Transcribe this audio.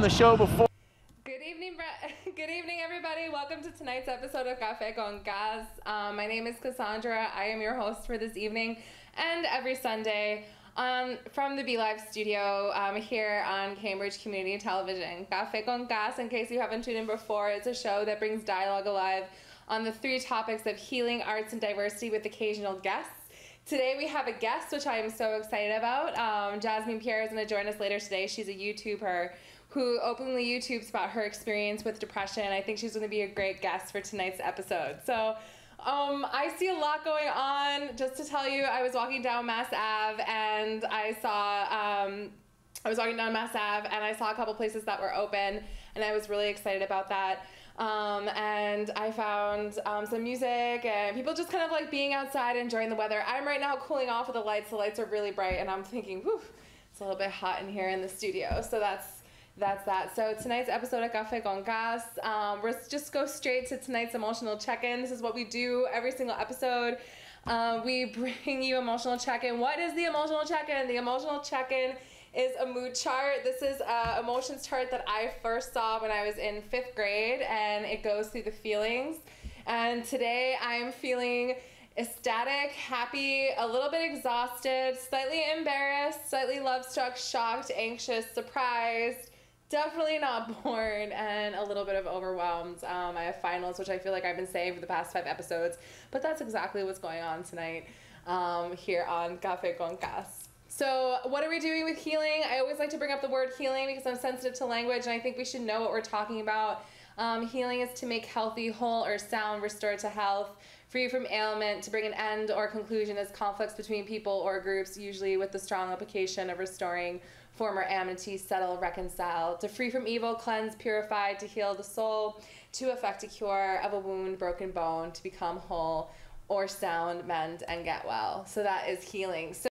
the show before. Good evening, everybody. Welcome to tonight's episode of Café con Gas. My name is Cassandra. I am your host for this evening and every Sunday from the BeLive studio here on Cambridge Community Television. Café con Gas, in case you haven't tuned in before, it's a show that brings dialogue alive on the three topics of healing, arts, and diversity with occasional guests. Today we have a guest, which I am so excited about. Jasmine Pierre is going to join us later today. She's a YouTuber who openly YouTubes about her experience with depression. I think she's going to be a great guest for tonight's episode. So I see a lot going on. Just to tell you, I was walking down Mass Ave and I saw a couple places that were open, and I was really excited about that. And I found some music and people just kind of like being outside, enjoying the weather. I'm right now cooling off with the lights. The lights are really bright, and I'm thinking, whew, it's a little bit hot in here in the studio. So that's that. So tonight's episode of Café con Gas, let's just go straight to tonight's emotional check-in. This is what we do every single episode. We bring you emotional check-in. What is the emotional check-in? The emotional check-in is a mood chart. This is an emotions chart that I first saw when I was in 5th grade, and it goes through the feelings. And today I'm feeling ecstatic, happy, a little bit exhausted, slightly embarrassed, slightly love-struck, shocked, anxious, surprised, definitely not bored, and a little bit of overwhelmed. I have finals, which I feel like I've been saying for the past 5 episodes, but that's exactly what's going on tonight here on Café con Gas. So what are we doing with healing? I always like to bring up the word healing because I'm sensitive to language, and I think we should know what we're talking about. Healing is to make healthy, whole, or sound, restore to health, free from ailment, to bring an end or conclusion as conflicts between people or groups, usually with the strong application of restoring former amity, settle, reconcile, to free from evil, cleanse, purify, to heal the soul, to effect a cure of a wound, broken bone, to become whole or sound, mend, and get well. So that is healing. So